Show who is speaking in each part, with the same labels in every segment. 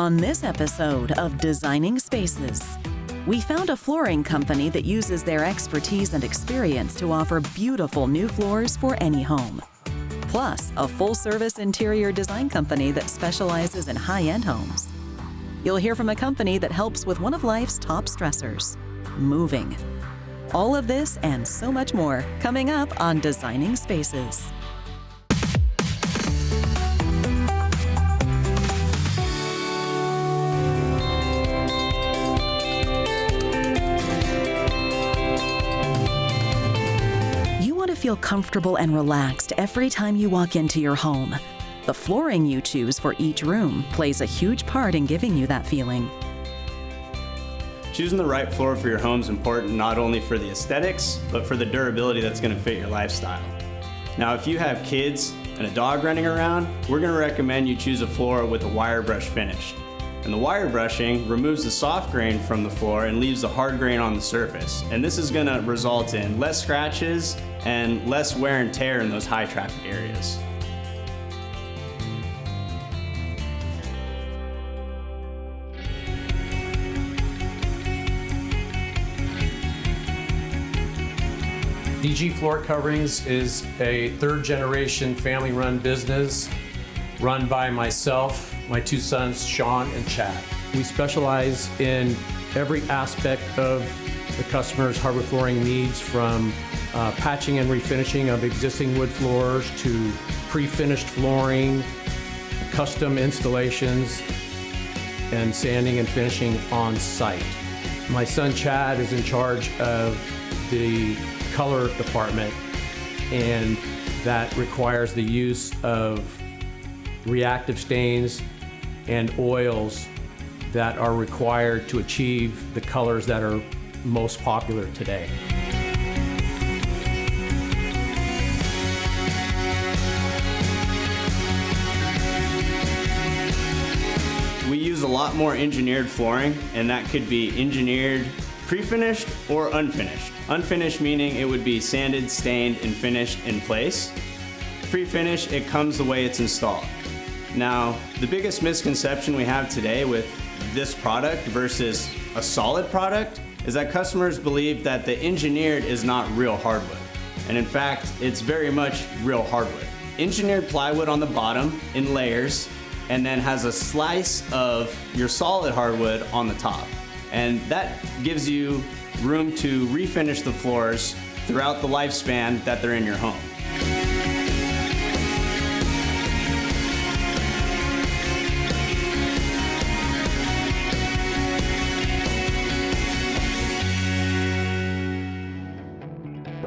Speaker 1: On this episode of Designing Spaces, we found a flooring company that uses their expertise and experience to offer beautiful new floors for any home. Plus, a full-service interior design company that specializes in high-end homes. You'll hear from a company that helps with one of life's top stressors, moving. All of this and so much more coming up on Designing Spaces. Feel comfortable and relaxed every time you walk into your home. The flooring you choose for each room plays a huge part in giving you that feeling.
Speaker 2: Choosing the right floor for your home is important not only for the aesthetics, but for the durability that's going to fit your lifestyle. Now, if you have kids and a dog running around, we're going to recommend you choose a floor with a wire brush finish. And the wire brushing removes the soft grain from the floor and leaves the hard grain on the surface. And this is going to result in less scratches and less wear and tear in those high traffic areas.
Speaker 3: FDG Floor Coverings is a third-generation family-run business run by myself, my two sons, Sean and Chad. We specialize in every aspect of the customer's hardwood flooring needs, from patching and refinishing of existing wood floors to pre-finished flooring, custom installations, and sanding and finishing on site. My son Chad is in charge of the color department, and that requires the use of reactive stains and oils that are required to achieve the colors that are most popular today.
Speaker 2: We use a lot more engineered flooring, and that could be engineered pre-finished or unfinished. Unfinished meaning it would be sanded, stained, and finished in place. Pre-finished, it comes the way it's installed. Now, the biggest misconception we have today with this product versus a solid product is that customers believe that the engineered is not real hardwood. And in fact, it's very much real hardwood. Engineered plywood on the bottom in layers, and then has a slice of your solid hardwood on the top. And that gives you room to refinish the floors throughout the lifespan that they're in your home.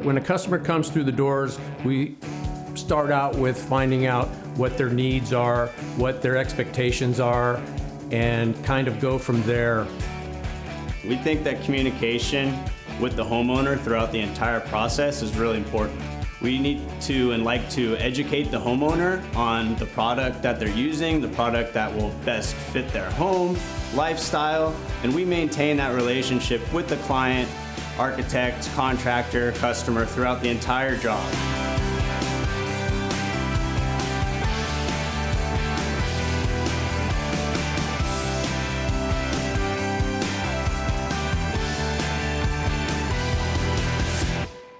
Speaker 3: When a customer comes through the doors, we start out with finding out what their needs are, what their expectations are, and kind of go from there.
Speaker 2: We think that communication with the homeowner throughout the entire process is really important. We need to and like to educate the homeowner on the product that they're using, the product that will best fit their home, lifestyle, and we maintain that relationship with the client, architect, contractor, customer throughout the entire job.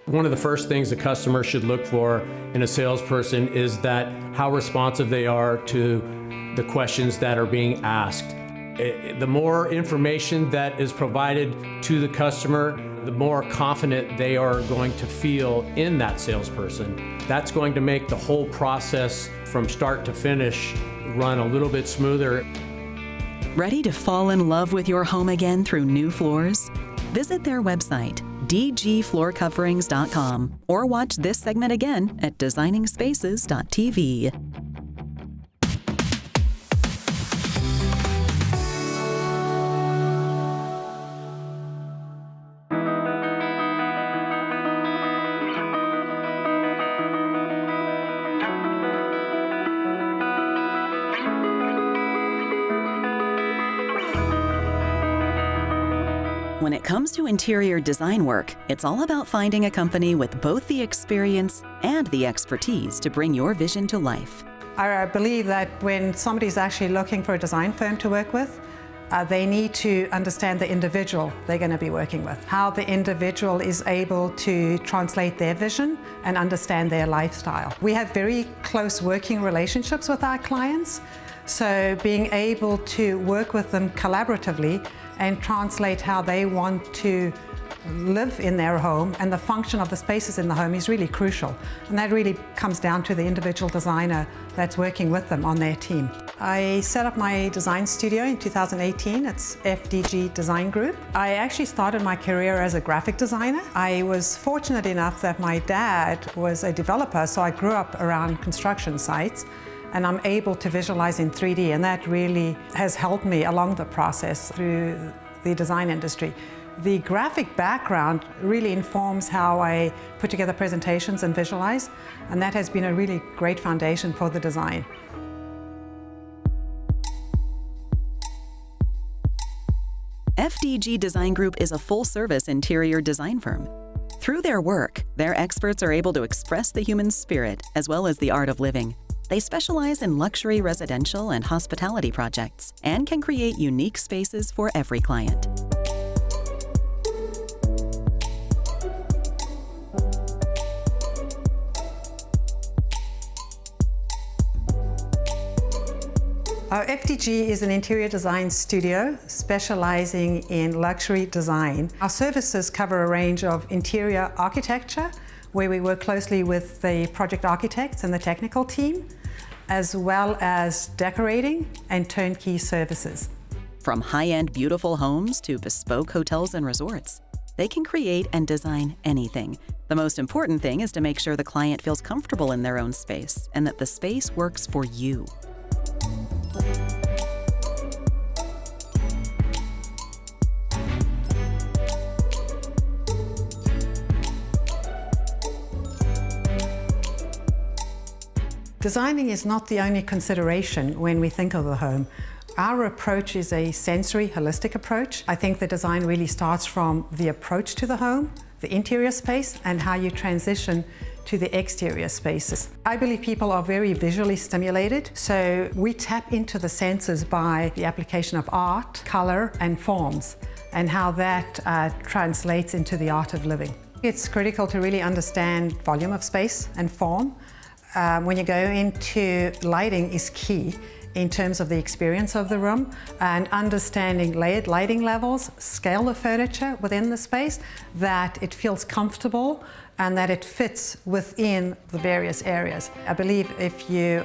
Speaker 3: One of the first things a customer should look for in a salesperson is that how responsive they are to the questions that are being asked. The more information that is provided to the customer, the more confident they are going to feel in that salesperson. That's going to make the whole process from start to finish run a little bit smoother.
Speaker 1: Ready to fall in love with your home again through new floors? Visit their website, dgfloorcoverings.com, or watch this segment again at designingspaces.tv. When it comes to interior design work, it's all about finding a company with both the experience and the expertise to bring your vision to life.
Speaker 4: I believe that when somebody's actually looking for a design firm to work with, they need to understand the individual they're going to be working with, how the individual is able to translate their vision and understand their lifestyle. We have very close working relationships with our clients, so being able to work with them collaboratively and translate how they want to live in their home and the function of the spaces in the home is really crucial. And that really comes down to the individual designer that's working with them on their team. I set up my design studio in 2018. It's FDG Design Group. I actually started my career as a graphic designer. I was fortunate enough that my dad was a developer, so I grew up around construction sites. And I'm able to visualize in 3D, and that really has helped me along the process through the design industry. The graphic background really informs how I put together presentations and visualize, and that has been a really great foundation for the design.
Speaker 1: FDG Design Group is a full-service interior design firm. Through their work, their experts are able to express the human spirit as well as the art of living. They specialize in luxury residential and hospitality projects and can create unique spaces for every client.
Speaker 4: FDG is an interior design studio specializing in luxury design. Our services cover a range of interior architecture, where we work closely with the project architects and the technical team, as well as decorating and turnkey services.
Speaker 1: From high-end beautiful homes to bespoke hotels and resorts, they can create and design anything. The most important thing is to make sure the client feels comfortable in their own space and that the space works for you.
Speaker 4: Designing is not the only consideration when we think of the home. Our approach is a sensory, holistic approach. I think the design really starts from the approach to the home, the interior space, and how you transition to the exterior spaces. I believe people are very visually stimulated, so we tap into the senses by the application of art, color, and forms, and how that translates into the art of living. It's critical to really understand volume of space and form. When you go into lighting is key in terms of the experience of the room, and understanding layered lighting levels, scale of furniture within the space, that it feels comfortable and that it fits within the various areas. I believe if you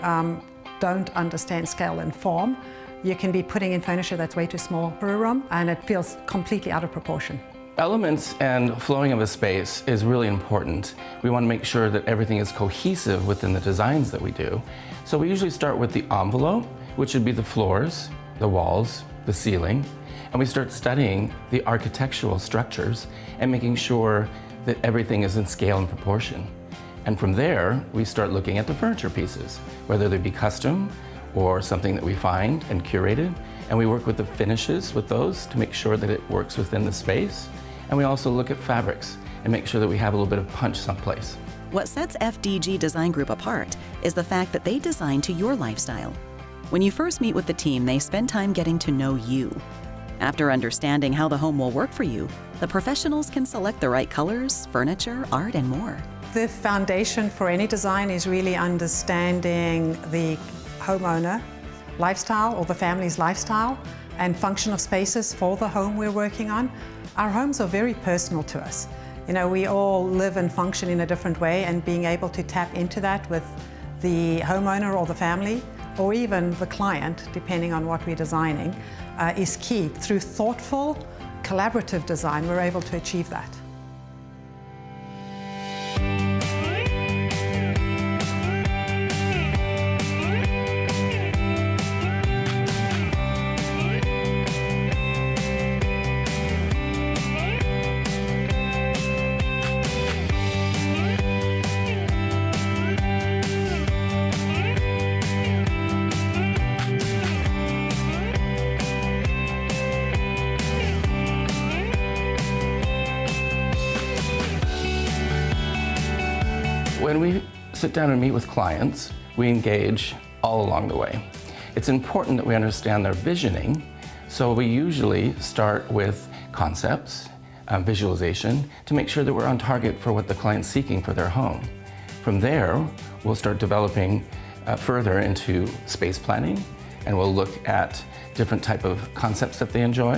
Speaker 4: don't understand scale and form, you can be putting in furniture that's way too small for a room and it feels completely out of proportion.
Speaker 5: Elements and flowing of a space is really important. We want to make sure that everything is cohesive within the designs that we do. So we usually start with the envelope, which would be the floors, the walls, the ceiling, and we start studying the architectural structures and making sure that everything is in scale and proportion. And from there, we start looking at the furniture pieces, whether they be custom or something that we find and curated, and we work with the finishes with those to make sure that it works within the space. And we also look at fabrics and make sure that we have a little bit of punch someplace.
Speaker 1: What sets FDG Design Group apart is the fact that they design to your lifestyle. When you first meet with the team, they spend time getting to know you. After understanding how the home will work for you, the professionals can select the right colors, furniture, art, and more.
Speaker 4: The foundation for any design is really understanding the homeowner lifestyle or the family's lifestyle and function of spaces for the home we're working on. Our homes are very personal to us. You know, we all live and function in a different way, and being able to tap into that with the homeowner or the family, or even the client, depending on what we're designing, is key. Through thoughtful, collaborative design, we're able to achieve that.
Speaker 5: When we sit down and meet with clients, we engage all along the way. It's important that we understand their visioning, so we usually start with concepts, visualization, to make sure that we're on target for what the client's seeking for their home. From there, we'll start developing further into space planning, and we'll look at different type of concepts that they enjoy,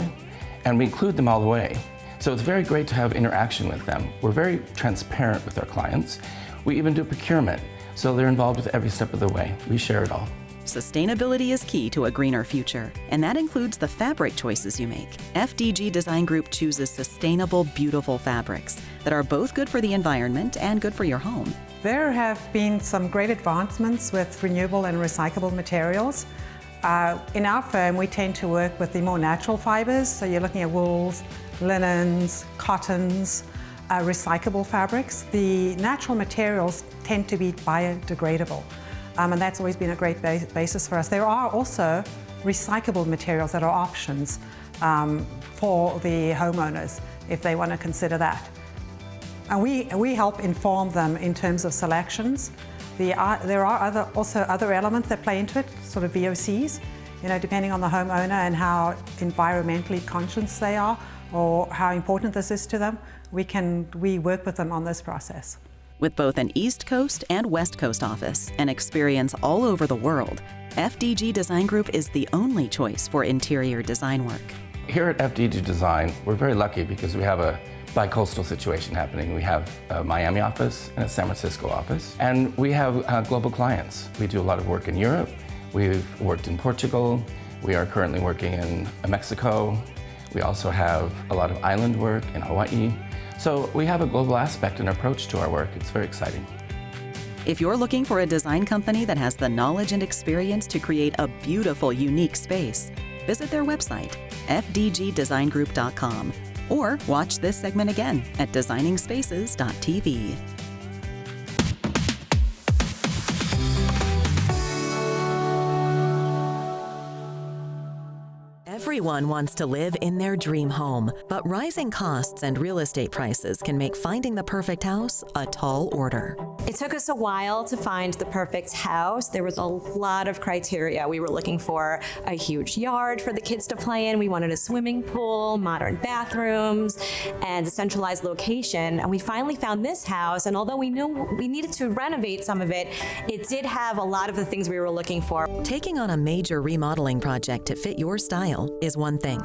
Speaker 5: and we include them all the way. So it's very great to have interaction with them. We're very transparent with our clients. We even do procurement, so they're involved with every step of the way. We share it all.
Speaker 1: Sustainability is key to a greener future, and that includes the fabric choices you make. FDG Design Group chooses sustainable, beautiful fabrics that are both good for the environment and good for your home.
Speaker 4: There have been some great advancements with renewable and recyclable materials. In our firm, we tend to work with the more natural fibers, so you're looking at wools, linens, cottons, recyclable fabrics. The natural materials tend to be biodegradable, and that's always been a great basis for us. There are also recyclable materials that are options for the homeowners if they want to consider that. And we help inform them in terms of selections. There are also other elements that play into it, sort of VOCs, depending on the homeowner and how environmentally conscious they are or how important this is to them. We work with them on this process.
Speaker 1: With both an East Coast and West Coast office and experience all over the world, FDG Design Group is the only choice for interior design work.
Speaker 5: Here at FDG Design, we're very lucky because we have a bi-coastal situation happening. We have a Miami office and a San Francisco office, and we have global clients. We do a lot of work in Europe. We've worked in Portugal. We are currently working in Mexico. We also have a lot of island work in Hawaii. So we have a global aspect and approach to our work. It's very exciting.
Speaker 1: If you're looking for a design company that has the knowledge and experience to create a beautiful, unique space, visit their website, fdgdesigngroup.com, or watch this segment again at designingspaces.tv. Everyone wants to live in their dream home, but rising costs and real estate prices can make finding the perfect house a tall order.
Speaker 6: It took us a while to find the perfect house. There was a lot of criteria. We were looking for a huge yard for the kids to play in. We wanted a swimming pool, modern bathrooms, and a centralized location. And we finally found this house, and although we knew we needed to renovate some of it, it did have a lot of the things we were looking for.
Speaker 1: Taking on a major remodeling project to fit your style is one thing,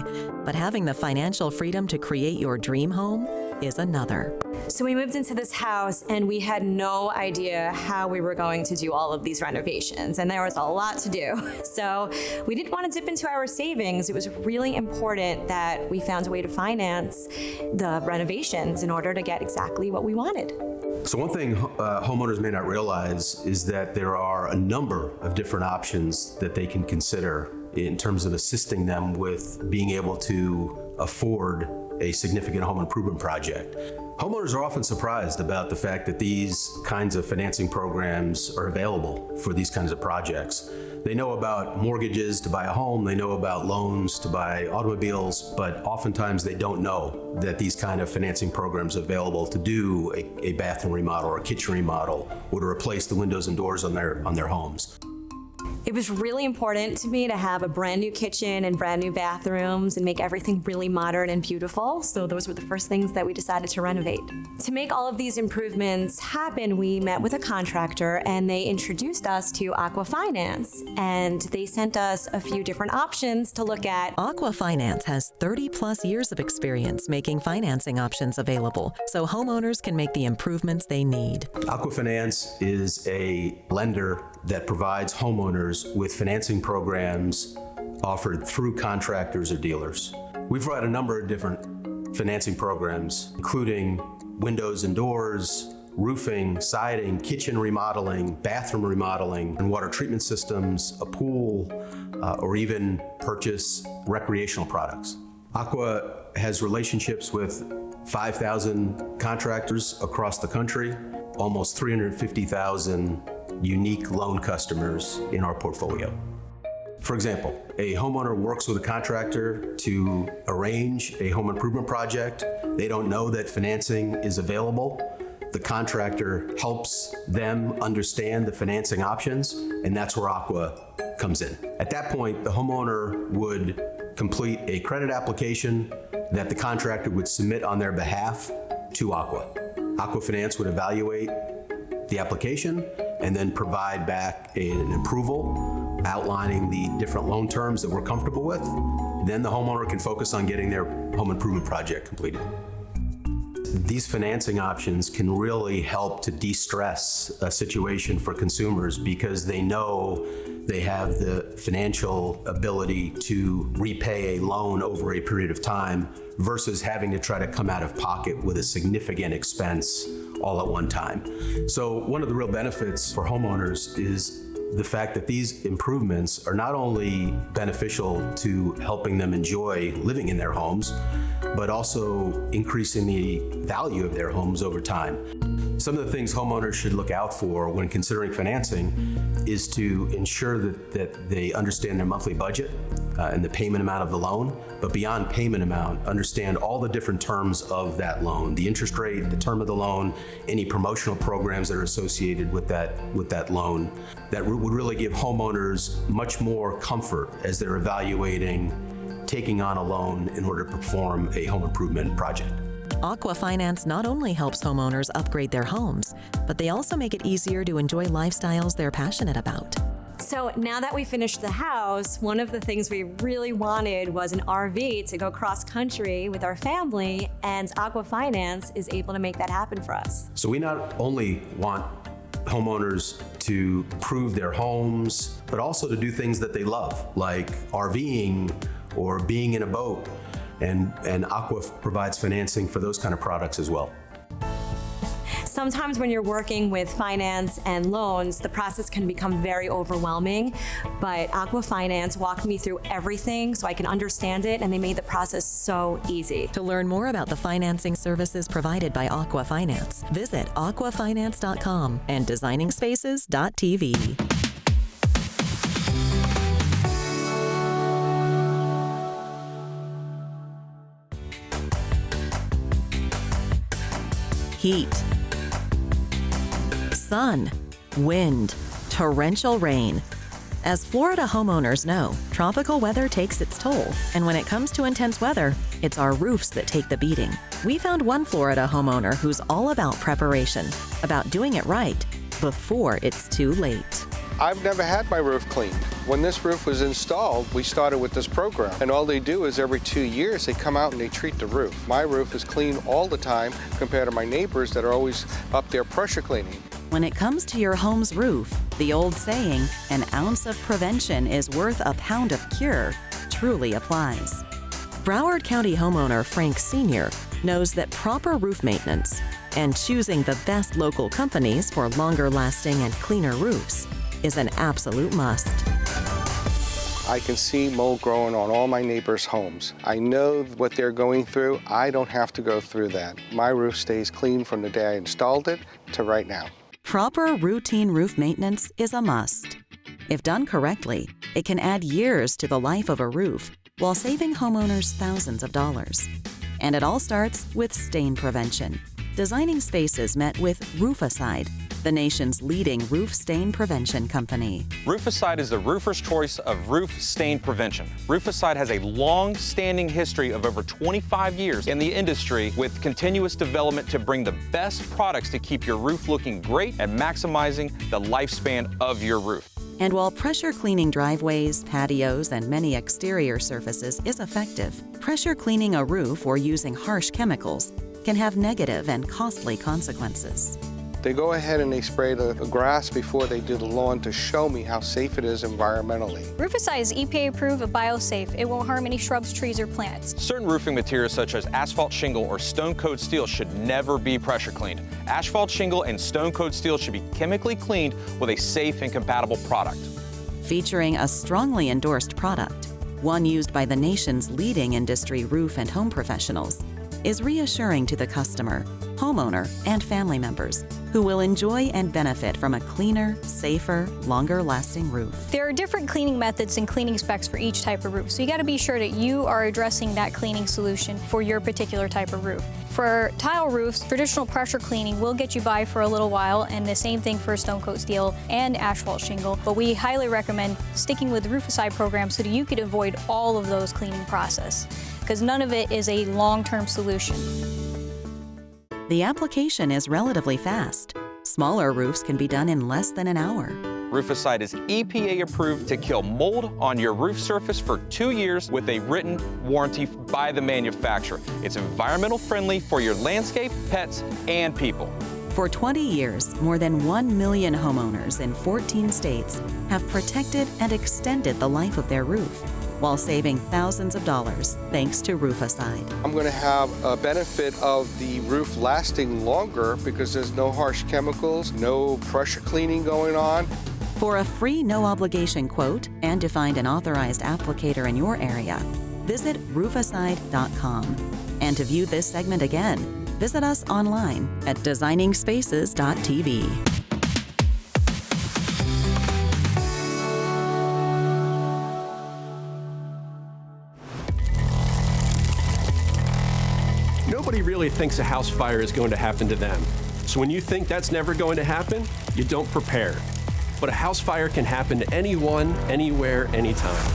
Speaker 1: but having the financial freedom to create your dream home is another.
Speaker 6: So we moved into this house and we had no idea how we were going to do all of these renovations, and there was a lot to do. So we didn't want to dip into our savings. It was really important that we found a way to finance the renovations in order to get exactly what we wanted.
Speaker 7: So one thing homeowners may not realize is that there are a number of different options that they can consider in terms of assisting them with being able to afford a significant home improvement project. Homeowners are often surprised about the fact that these kinds of financing programs are available for these kinds of projects. They know about mortgages to buy a home, they know about loans to buy automobiles, but oftentimes they don't know that these kind of financing programs are available to do a bathroom remodel or a kitchen remodel or to replace the windows and doors on their homes.
Speaker 6: It was really important to me to have a brand new kitchen and brand new bathrooms and make everything really modern and beautiful. So those were the first things that we decided to renovate. To make all of these improvements happen, we met with a contractor and they introduced us to Aqua Finance, and they sent us a few different options to look at.
Speaker 1: Aqua Finance has 30+ years of experience making financing options available so homeowners can make the improvements they need.
Speaker 7: Aqua Finance is a lender that provides homeowners with financing programs offered through contractors or dealers. We've tried a number of different financing programs, including windows and doors, roofing, siding, kitchen remodeling, bathroom remodeling, and water treatment systems, a pool, or even purchase recreational products. Aqua has relationships with 5,000 contractors across the country, almost 350,000 unique loan customers in our portfolio. For example, a homeowner works with a contractor to arrange a home improvement project. They don't know that financing is available. The contractor helps them understand the financing options, and that's where Aqua comes in. At that point, the homeowner would complete a credit application that the contractor would submit on their behalf to Aqua. Aqua Finance would evaluate the application and then provide back an approval outlining the different loan terms that we're comfortable with. Then the homeowner can focus on getting their home improvement project completed. These financing options can really help to de-stress a situation for consumers because they know they have the financial ability to repay a loan over a period of time versus having to try to come out of pocket with a significant expense all at one time. So one of the real benefits for homeowners is the fact that these improvements are not only beneficial to helping them enjoy living in their homes, but also increasing the value of their homes over time. Some of the things homeowners should look out for when considering financing is to ensure that they understand their monthly budget and the payment amount of the loan, but beyond payment amount, understand all the different terms of that loan, the interest rate, the term of the loan, any promotional programs that are associated with that loan. That would really give homeowners much more comfort as they're evaluating taking on a loan in order to perform a home improvement project.
Speaker 1: Aqua Finance not only helps homeowners upgrade their homes, but they also make it easier to enjoy lifestyles they're passionate about.
Speaker 6: So now that we finished the house, one of the things we really wanted was an RV to go cross-country with our family, and Aqua Finance is able to make that happen for us.
Speaker 7: So we not only want homeowners to improve their homes, but also to do things that they love, like RVing or being in a boat, and Aqua provides financing for those kind of products as well.
Speaker 6: Sometimes when you're working with finance and loans, the process can become very overwhelming, but Aqua Finance walked me through everything so I can understand it, and they made the process so easy.
Speaker 1: To learn more about the financing services provided by Aqua Finance, visit aquafinance.com and designingspaces.tv. Heat, sun, wind, torrential rain. As Florida homeowners know, tropical weather takes its toll, and when it comes to intense weather, it's our roofs that take the beating. We found one Florida homeowner who's all about preparation, about doing it right before it's too late.
Speaker 8: I've never had my roof cleaned. When this roof was installed, we started with this program. And all they do is every 2 years, they come out and they treat the roof. My roof is clean all the time compared to my neighbors that are always up there pressure cleaning.
Speaker 1: When it comes to your home's roof, the old saying, an ounce of prevention is worth a pound of cure, truly applies. Broward County homeowner Frank Sr. knows that proper roof maintenance and choosing the best local companies for longer lasting and cleaner roofs is an absolute must.
Speaker 8: I can see mold growing on all my neighbors' homes. I know what they're going through. I don't have to go through that. My roof stays clean from the day I installed it to right now.
Speaker 1: Proper routine roof maintenance is a must. If done correctly, it can add years to the life of a roof while saving homeowners thousands of dollars. And it all starts with stain prevention. Designing Spaces met with Roof-A-Cide, the nation's leading roof stain prevention company.
Speaker 9: Roof-A-Cide is the roofer's choice of roof stain prevention. Roof-A-Cide has a long-standing history of over 25 years in the industry with continuous development to bring the best products to keep your roof looking great and maximizing the lifespan of your roof.
Speaker 1: And while pressure cleaning driveways, patios, and many exterior surfaces is effective, pressure cleaning a roof or using harsh chemicals can have negative and costly consequences.
Speaker 8: They go ahead and they spray the grass before they do the lawn to show me how safe it is environmentally.
Speaker 10: Roof-A-Cide is EPA approved and biosafe. It won't harm any shrubs, trees, or plants.
Speaker 9: Certain roofing materials such as asphalt shingle or stone-coated steel should never be pressure cleaned. Asphalt shingle and stone-coated steel should be chemically cleaned with a safe and compatible product.
Speaker 1: Featuring a strongly endorsed product, one used by the nation's leading industry roof and home professionals, is reassuring to the customer, homeowner, and family members who will enjoy and benefit from a cleaner, safer, longer-lasting roof.
Speaker 10: There are different cleaning methods and cleaning specs for each type of roof, so you got to be sure that you are addressing that cleaning solution for your particular type of roof. For tile roofs, traditional pressure cleaning will get you by for a little while, and the same thing for stone coat steel and asphalt shingle, but we highly recommend sticking with the Roof-A-Cide program so that you could avoid all of those cleaning process, because none of it is a long-term solution.
Speaker 1: The application is relatively fast. Smaller roofs can be done in less than an hour.
Speaker 9: Roof-A-Cide is EPA approved to kill mold on your roof surface for 2 years with a written warranty by the manufacturer. It's environmental friendly for your landscape, pets, and people.
Speaker 1: For 20 years, more than 1 million homeowners in 14 states have protected and extended the life of their roof, while saving thousands of dollars thanks to Roof-A-Cide.
Speaker 8: I'm going to have a benefit of the roof lasting longer because there's no harsh chemicals, no pressure cleaning going on.
Speaker 1: For a free no-obligation quote and to find an authorized applicator in your area, visit Roof-A-Cide.com. And to view this segment again, visit us online at designingspaces.tv.
Speaker 11: Nobody really thinks a house fire is going to happen to them. So when you think that's never going to happen, you don't prepare. But a house fire can happen to anyone, anywhere, anytime.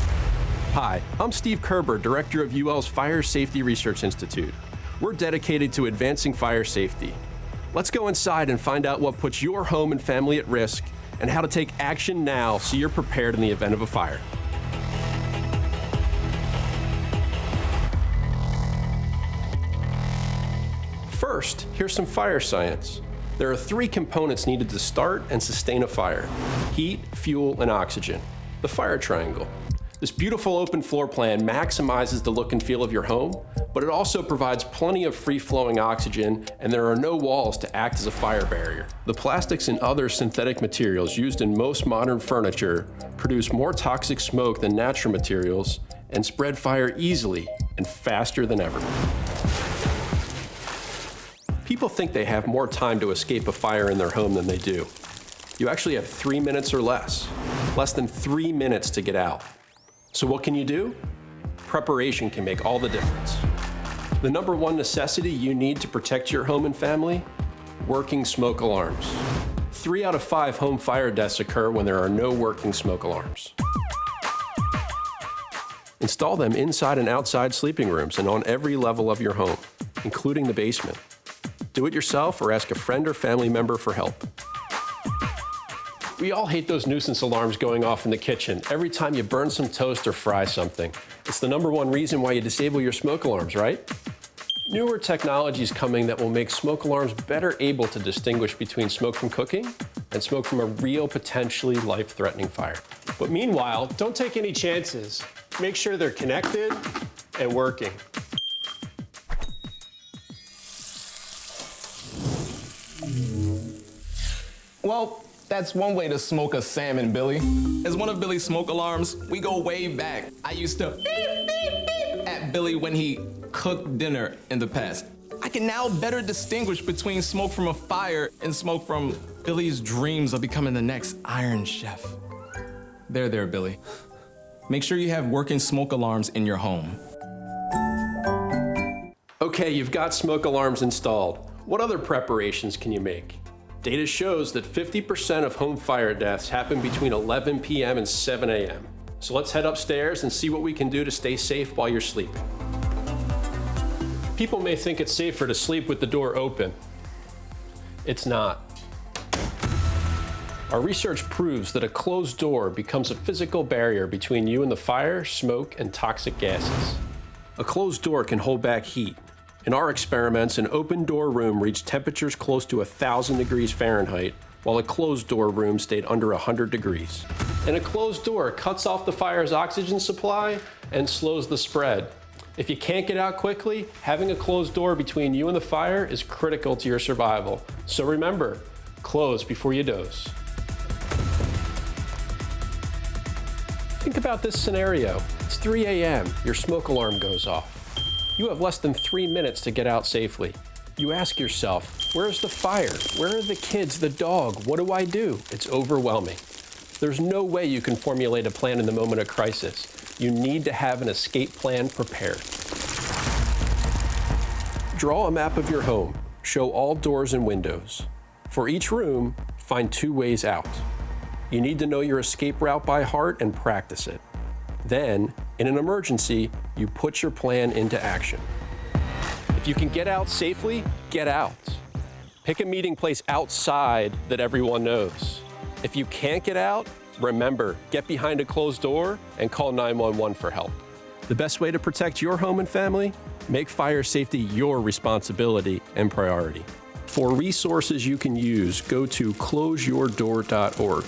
Speaker 11: Hi, I'm Steve Kerber, Director of UL's Fire Safety Research Institute. We're dedicated to advancing fire safety. Let's go inside and find out what puts your home and family at risk and how to take action now so you're prepared in the event of a fire. First, here's some fire science. There are 3 components needed to start and sustain a fire: heat, fuel, and oxygen. The fire triangle. This beautiful open floor plan maximizes the look and feel of your home, but it also provides plenty of free-flowing oxygen, and there are no walls to act as a fire barrier. The plastics and other synthetic materials used in most modern furniture produce more toxic smoke than natural materials and spread fire easily and faster than ever. People think they have more time to escape a fire in their home than they do. You actually have 3 minutes or less than 3 minutes to get out. So what can you do? Preparation can make all the difference. The number one necessity you need to protect your home and family? Working smoke alarms. 3 out of 5 home fire deaths occur when there are no working smoke alarms. Install them inside and outside sleeping rooms and on every level of your home, including the basement. Do it yourself or ask a friend or family member for help. We all hate those nuisance alarms going off in the kitchen every time you burn some toast or fry something. It's the number one reason why you disable your smoke alarms, right? Newer technology is coming that will make smoke alarms better able to distinguish between smoke from cooking and smoke from a real, potentially life-threatening fire.
Speaker 12: But meanwhile, don't take any chances. Make sure they're connected and working.
Speaker 13: Well, that's one way to smoke a salmon, Billy. As one of Billy's smoke alarms, we go way back. I used to beep, beep, beep at Billy when he cooked dinner in the past. I can now better distinguish between smoke from a fire and smoke from Billy's dreams of becoming the next Iron Chef. There, Billy. Make sure you have working smoke alarms in your home.
Speaker 11: Okay, you've got smoke alarms installed. What other preparations can you make? Data shows that 50% of home fire deaths happen between 11 p.m. and 7 a.m. So let's head upstairs and see what we can do to stay safe while you're sleeping. People may think it's safer to sleep with the door open. It's not. Our research proves that a closed door becomes a physical barrier between you and the fire, smoke, and toxic gases. A closed door can hold back heat. In our experiments, an open door room reached temperatures close to 1,000 degrees Fahrenheit, while a closed door room stayed under 100 degrees. And a closed door cuts off the fire's oxygen supply and slows the spread. If you can't get out quickly, having a closed door between you and the fire is critical to your survival. So remember, close before you doze. Think about this scenario. It's 3 a.m., your smoke alarm goes off. You have less than 3 minutes to get out safely. You ask yourself, where's the fire? Where are the kids, the dog? What do I do? It's overwhelming. There's no way you can formulate a plan in the moment of crisis. You need to have an escape plan prepared. Draw a map of your home. Show all doors and windows. For each room, find 2 ways out. You need to know your escape route by heart and practice it. Then, in an emergency, you put your plan into action. If you can get out safely, get out. Pick a meeting place outside that everyone knows. If you can't get out, remember, get behind a closed door and call 911 for help. The best way to protect your home and family? Make fire safety your responsibility and priority. For resources you can use, go to closeyourdoor.org.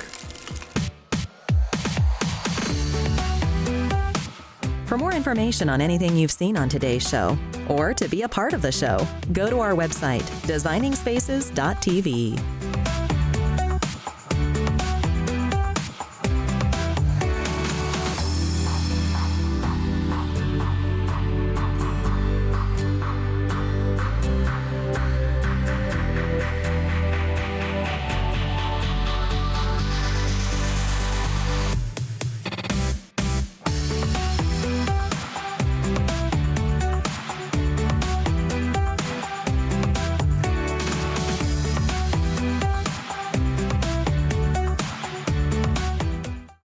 Speaker 1: For more information on anything you've seen on today's show, or to be a part of the show, go to our website, designingspaces.tv.